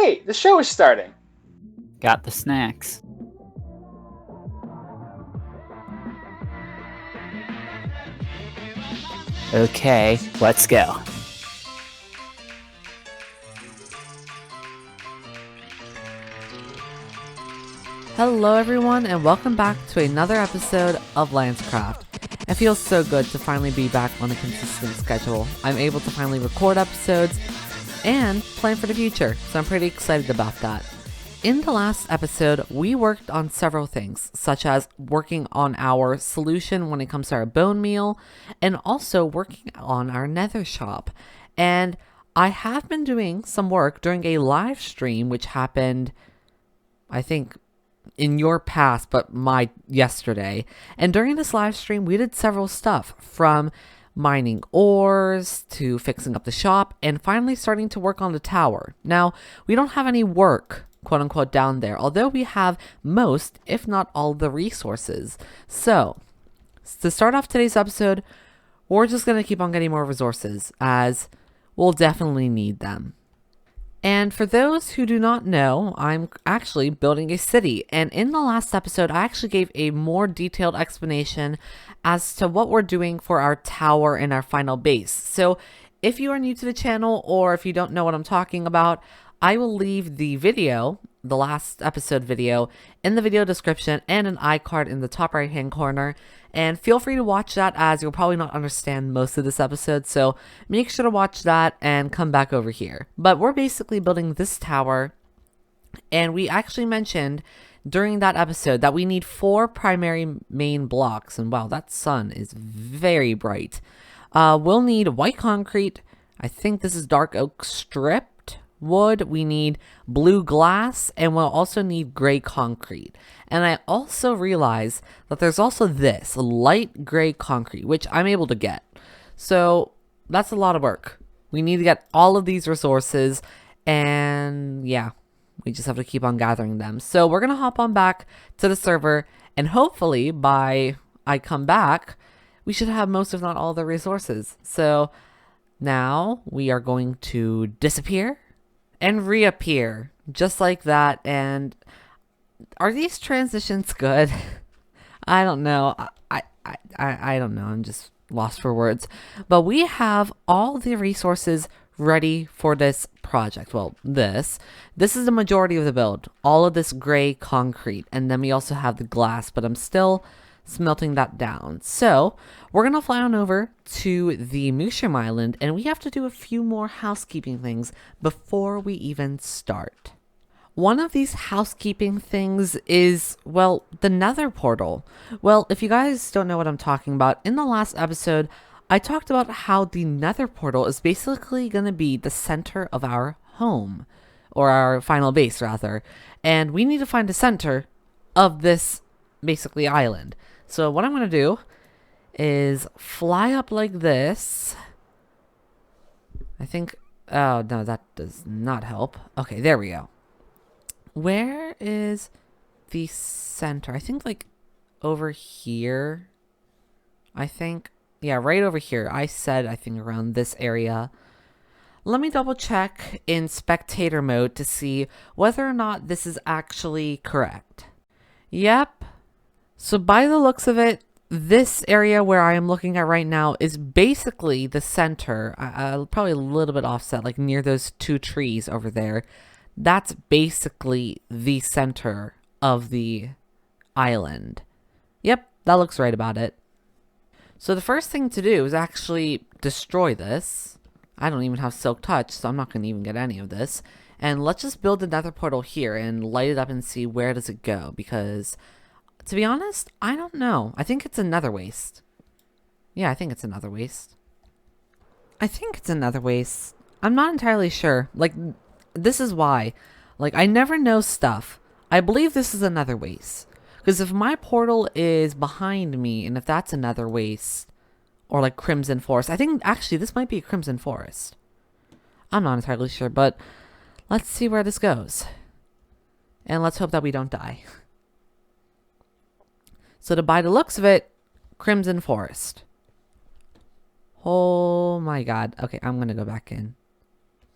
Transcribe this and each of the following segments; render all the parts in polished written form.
wait, the show is starting. Got the snacks. Okay, let's go. Hello everyone and welcome back to another episode of LanzCraft. It feels so good to finally be back on a consistent schedule. I'm able to finally record episodes and plan for the future, so I'm pretty excited about that. In the last episode, we worked on several things, such as working on our solution when it comes to our bone meal, and also working on our Nether Shop. And I have been doing some work during a live stream, which happened, I think, in your past, but my yesterday. And during this live stream, we did several stuff, from mining ores to fixing up the shop and finally starting to work on the tower. Now, we don't have any work, quote unquote, down there, although we have most, if not all, the resources. So, to start off today's episode, we're just going to keep on getting more resources, as we'll definitely need them. And for those who do not know, I'm actually building a city. And in the last episode, I actually gave a more detailed explanation as to what we're doing for our tower and our final base. So if you are new to the channel, or if you don't know what I'm talking about, I will leave the video, the last episode video, in the video description and an iCard in the top right hand corner. And feel free to watch that, as you'll probably not understand most of this episode, so make sure to watch that and come back over here. But we're basically building this tower, and we actually mentioned during that episode that we need 4 primary main blocks, and wow, that sun is very bright. We'll need white concrete, I think this is dark oak strip, wood, we need blue glass, and we'll also need gray concrete. And I also realize that there's also this light gray concrete, which I'm able to get. So that's a lot of work. We need to get all of these resources, and yeah, we just have to keep on gathering them. So we're gonna hop on back to the server, and hopefully by I come back, we should have most, if not all, the resources. So now we are going to disappear and reappear, just like that. And are these transitions good? I don't know. I don't know. I'm just lost for words. But we have all the resources ready for this project. Well, this is the majority of the build. All of this gray concrete. And then we also have the glass, but I'm still smelting that down. So we're gonna fly on over to the Mushroom Island, and we have to do a few more housekeeping things before we even start. One of these housekeeping things is, well, the Nether portal. Well, if you guys don't know what I'm talking about, in the last episode I talked about how the Nether portal is basically gonna be the center of our home, or our final base rather, and we need to find the center of this basically island. So what I'm going to do is fly up like this. I think, oh no, that does not help. Okay, there we go. Where is the center? I think like over here. I think, yeah, right over here. I think around this area. Let me double check in spectator mode to see whether or not this is actually correct. Yep. So by the looks of it, this area where I am looking at right now is basically the center. Probably a little bit offset, like near those 2 trees over there. That's basically the center of the island. Yep, that looks right about it. So the first thing to do is actually destroy this. I don't even have Silk Touch, so I'm not going to even get any of this. And let's just build the Nether portal here and light it up and see where does it go, because to be honest, I don't know. I think it's a nether waste. Yeah, I think it's a nether waste. I'm not entirely sure. Like, this is why. Like, I never know stuff. I believe this is a nether waste. Because if my portal is behind me, and if that's a nether waste, or like Crimson Forest, I think actually this might be a Crimson Forest. I'm not entirely sure, but let's see where this goes. And let's hope that we don't die. So by the looks of it, Crimson Forest. Oh my god. Okay, I'm gonna go back in.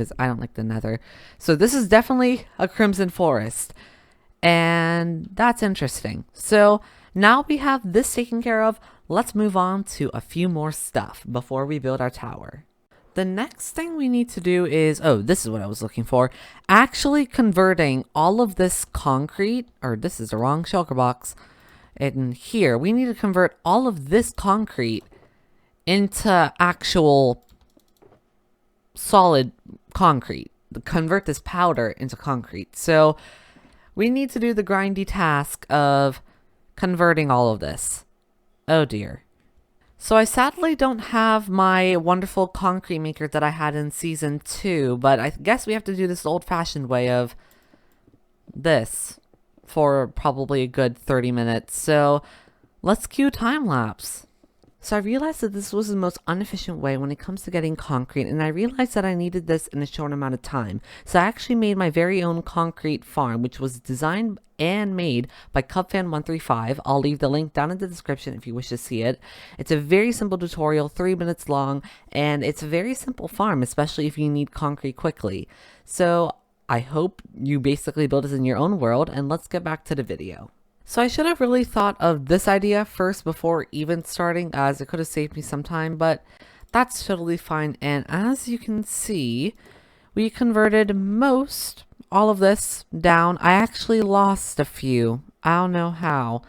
because I don't like the nether. So this is definitely a crimson forest. And that's interesting. So now we have this taken care of. Let's move on to a few more stuff before we build our tower. The next thing we need to do is, oh, this is what I was looking for. Actually converting all of this concrete, or this is the wrong shulker box. In here, we need to convert all of this concrete into actual solid concrete. Convert this powder into concrete. So we need to do the grindy task of converting all of this. Oh dear. So I sadly don't have my wonderful concrete maker that I had in season 2, but I guess we have to do this old-fashioned way of this for probably a good 30 minutes. So let's cue time-lapse. So I realized that this was the most inefficient way when it comes to getting concrete, and I realized that I needed this in a short amount of time. So I actually made my very own concrete farm, which was designed and made by CubFan135. I'll leave the link down in the description if you wish to see it. It's a very simple tutorial, 3 minutes long, and it's a very simple farm, especially if you need concrete quickly. So I hope you basically build this in your own world, and let's get back to the video. So I should have really thought of this idea first before even starting, as it could have saved me some time, but that's totally fine. And as you can see, we converted all of this down. I actually lost a few. I don't know how.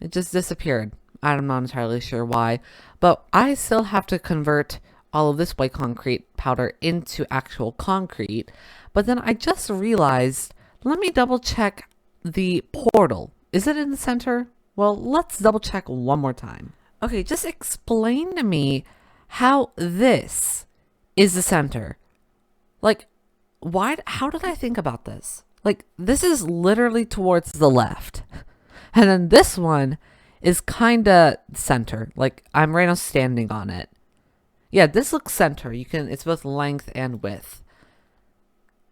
It just disappeared. I'm not entirely sure why, but I still have to convert all of this white concrete powder into actual concrete. But then I just realized, let me double check the portal. Is it in the center? Well, let's double check one more time. Okay, just explain to me how this is the center. Like, how did I think about this? Like, this is literally towards the left. And then this one is kinda center. Like, I'm right now standing on it. Yeah, this looks center. It's both length and width.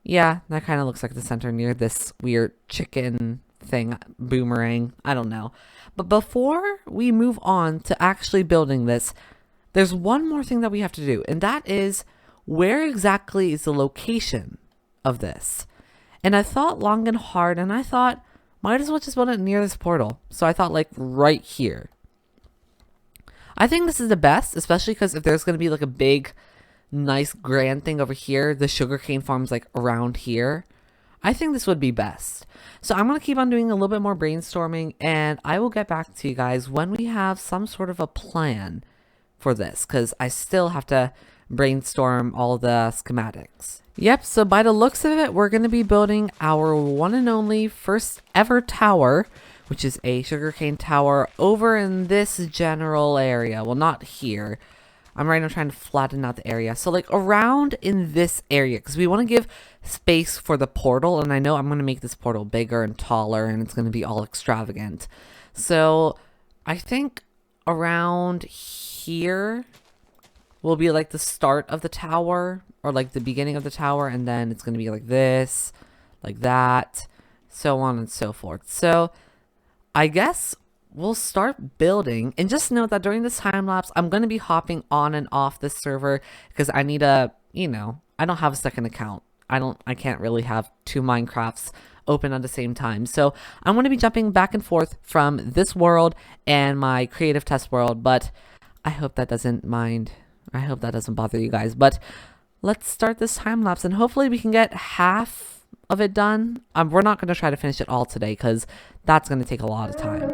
Yeah, that kind of looks like the center near this weird chicken thing, boomerang. I don't know. But before we move on to actually building this, there's one more thing that we have to do, and that is, where exactly is the location of this? And I thought long and hard, and I thought, might as well just build it near this portal. So I thought, like, right here. I think this is the best, especially because if there's going to be like a big, nice grand thing over here, the sugarcane farm's like around here, I think this would be best. So I'm going to keep on doing a little bit more brainstorming, and I will get back to you guys when we have some sort of a plan for this, because I still have to brainstorm all the schematics. Yep, so by the looks of it, we're going to be building our one and only first ever tower, which is a sugarcane tower over in this general area. Well, not here. I'm right now trying to flatten out the area. So like around in this area, because we want to give space for the portal. And I know I'm going to make this portal bigger and taller, and it's going to be all extravagant. So I think around here will be like the start of the tower, or like the beginning of the tower. And then it's going to be like this, like that, so on and so forth. So I guess we'll start building, and just note that during this time lapse, I'm going to be hopping on and off this server because I need a, I don't have a second account. I can't really have 2 Minecrafts open at the same time. So I'm going to be jumping back and forth from this world and my creative test world, but I hope that doesn't bother you guys. But let's start this time lapse, and hopefully we can get half of it done. We're not going to try to finish it all today because that's going to take a lot of time.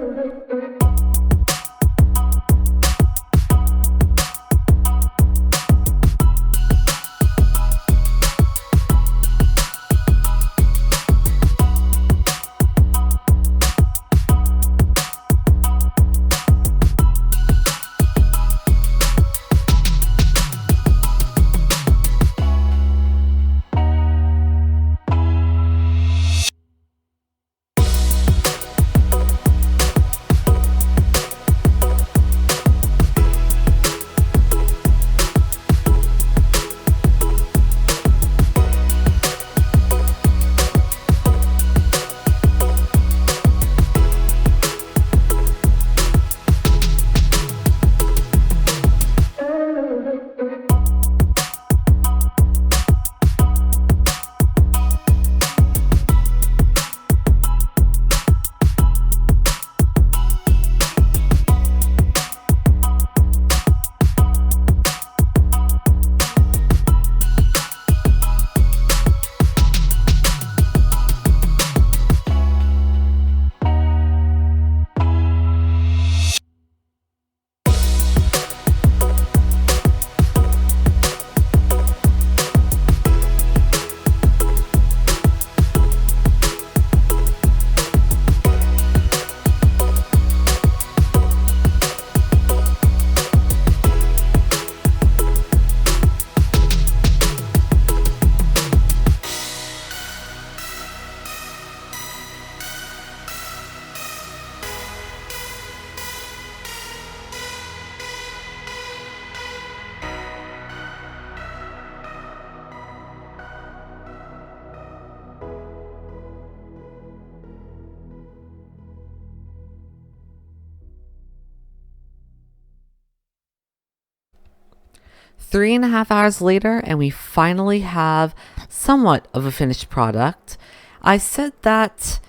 3.5 hours later, and we finally have somewhat of a finished product. I said that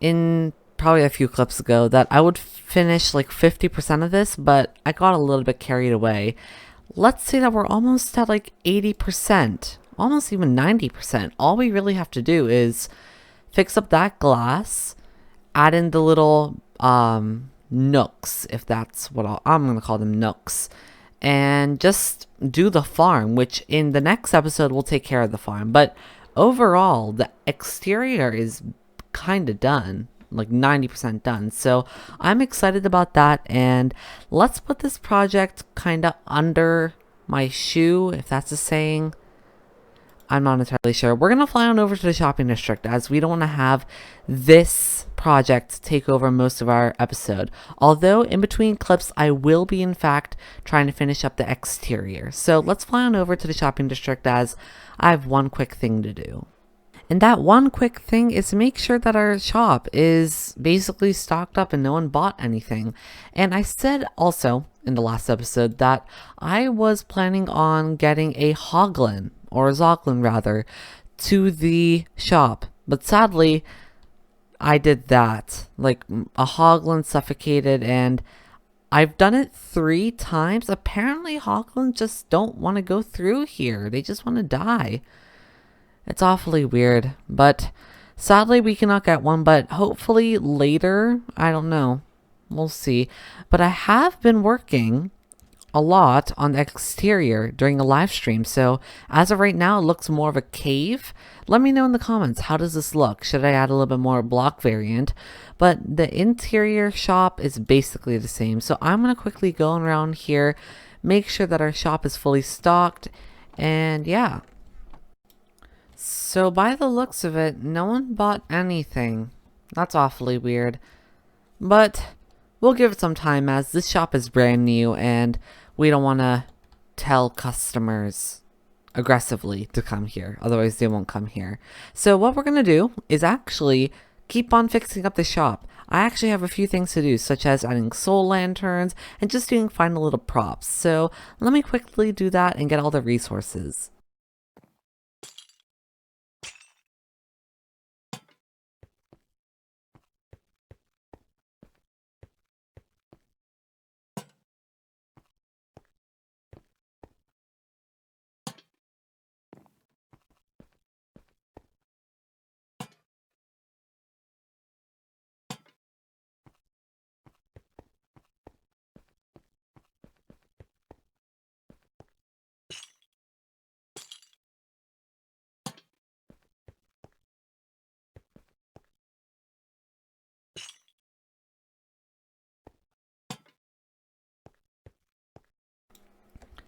in probably a few clips ago that I would finish like 50% of this, but I got a little bit carried away. Let's say that we're almost at like 80%, almost even 90%. All we really have to do is fix up that glass, add in the little nooks, if that's what I'm going to call them, nooks, and just do the farm, which in the next episode we'll take care of the farm. But overall, the exterior is kind of done, like 90% done. So I'm excited about that, and let's put this project kind of under my shoe, if that's a saying. I'm not entirely sure. We're going to fly on over to the shopping district as we don't want to have this project take over most of our episode. Although in between clips, I will be in fact trying to finish up the exterior. So let's fly on over to the shopping district as I have one quick thing to do. And that one quick thing is to make sure that our shop is basically stocked up and no one bought anything. And I said also in the last episode that I was planning on getting a hoglin, or a zoglin rather, to the shop. But sadly, I did that. Like, a hoglin suffocated, and I've done it 3 times. Apparently, hoglins just don't want to go through here. They just want to die. It's awfully weird, but sadly we cannot get one, but hopefully later, I don't know, we'll see. But I have been working a lot on the exterior during a live stream, so as of right now it looks more of a cave. Let me know in the comments, how does this look? Should I add a little bit more block variant? But the interior shop is basically the same, so I'm going to quickly go around here, make sure that our shop is fully stocked, and yeah. So by the looks of it, no one bought anything. That's awfully weird. But we'll give it some time as this shop is brand new and we don't want to tell customers aggressively to come here. Otherwise they won't come here. So what we're going to do is actually keep on fixing up the shop. I actually have a few things to do, such as adding soul lanterns and just doing final little props. So let me quickly do that and get all the resources.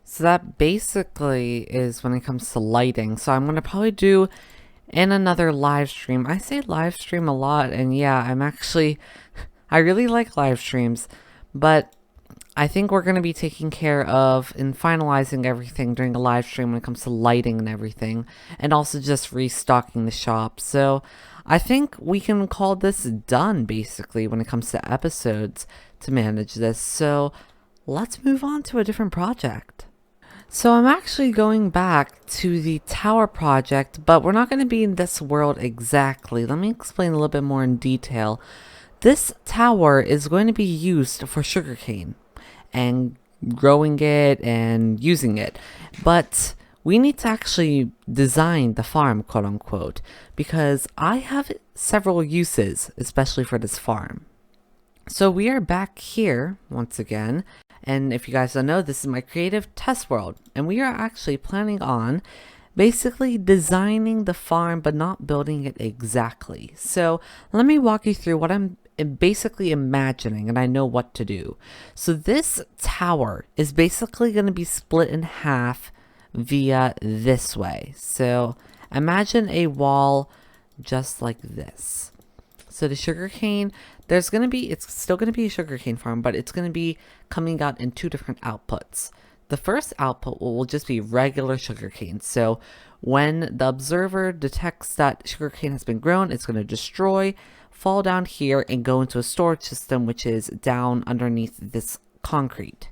So that basically is when it comes to lighting. So I'm going to probably do in another live stream. I say live stream a lot, and yeah, I really like live streams, but I think we're going to be taking care of and finalizing everything during a live stream when it comes to lighting and everything, and also just restocking the shop. So I think we can call this done basically when it comes to episodes to manage this. So let's move on to a different project. So I'm actually going back to the tower project, but we're not going to be in this world exactly. Let me explain a little bit more in detail. This tower is going to be used for sugarcane and growing it and using it, but we need to actually design the farm, quote unquote, because I have several uses, especially for this farm. So we are back here once again. And if you guys don't know, this is my creative test world. And we are actually planning on basically designing the farm, but not building it exactly. So let me walk you through what I'm basically imagining, and I know what to do. So this tower is basically going to be split in half via this way. So imagine a wall just like this. So the sugarcane, it's still going to be a sugarcane farm, but it's going to be coming out in 2 different outputs. The first output will just be regular sugarcane. So when the observer detects that sugarcane has been grown, it's going to destroy, fall down here, and go into a storage system, which is down underneath this concrete.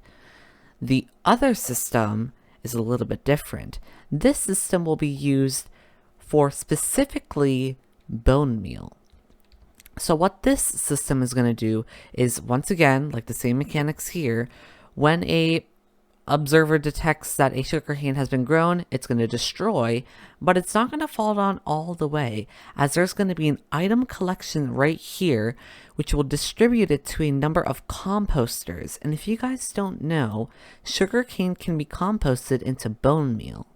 The other system is a little bit different. This system will be used for specifically bone meal. So what this system is going to do is, once again, like the same mechanics here, when a observer detects that a sugarcane has been grown, it's going to destroy, but it's not going to fall down all the way, as there's going to be an item collection right here, which will distribute it to a number of composters. And if you guys don't know, sugarcane can be composted into bone meal.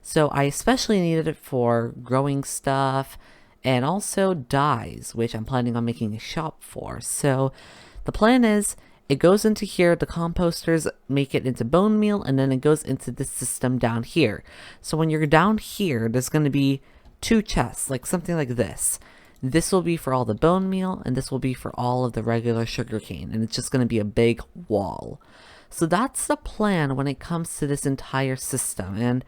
So I especially needed it for growing stuff, and also dyes, which I'm planning on making a shop for. So the plan is, it goes into here, the composters make it into bone meal, and then it goes into this system down here. So when you're down here, there's going to be 2 chests, like something like this. This will be for all the bone meal, and this will be for all of the regular sugarcane, and it's just going to be a big wall. So that's the plan when it comes to this entire system, and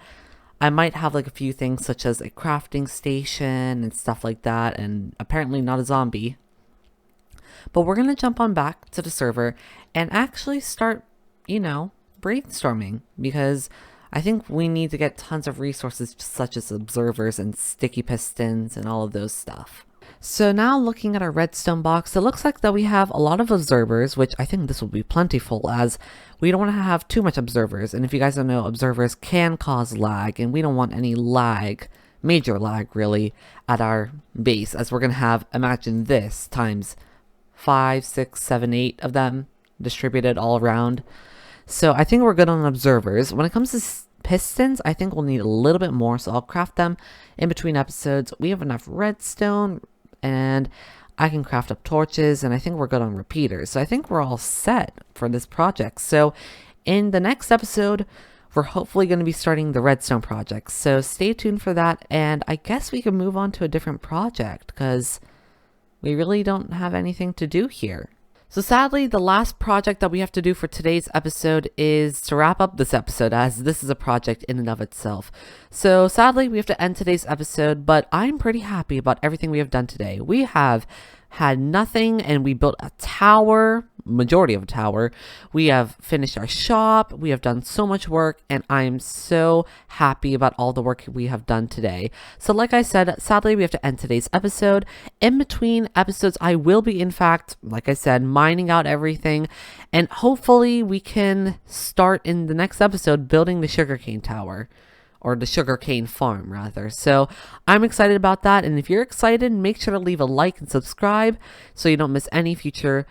I might have like a few things such as a crafting station and stuff like that, and apparently not a zombie. But we're going to jump on back to the server and actually start, brainstorming, because I think we need to get tons of resources such as observers and sticky pistons and all of those stuff. So now looking at our redstone box, it looks like that we have a lot of observers, which I think this will be plentiful, as we don't want to have too much observers. And if you guys don't know, observers can cause lag, and we don't want any lag, major lag really, at our base, as we're going to have, imagine this, times 5, 6, 7, 8 of them distributed all around. So I think we're good on observers. When it comes to pistons, I think we'll need a little bit more, so I'll craft them in between episodes. We have enough redstone, and I can craft up torches, and I think we're good on repeaters. So I think we're all set for this project. So in the next episode, we're hopefully going to be starting the redstone project. So stay tuned for that, and I guess we can move on to a different project, because we really don't have anything to do here. So sadly, the last project that we have to do for today's episode is to wrap up this episode, as this is a project in and of itself. So sadly, we have to end today's episode, but I'm pretty happy about everything we have done today. We have had nothing, and we built a tower, majority of a tower. We have finished our shop. We have done so much work, and I'm so happy about all the work we have done today. So like I said, sadly, we have to end today's episode. In between episodes, I will be, in fact, like I said, mining out everything, and hopefully we can start in the next episode building the sugarcane tower. Or the sugarcane farm, rather. So I'm excited about that, and if you're excited, make sure to leave a like and subscribe so you don't miss any future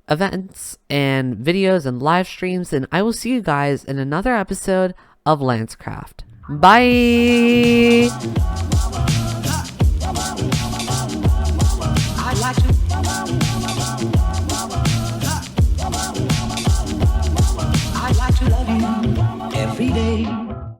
events and videos and live streams, and I will see you guys in another episode of LanzCraft. Bye!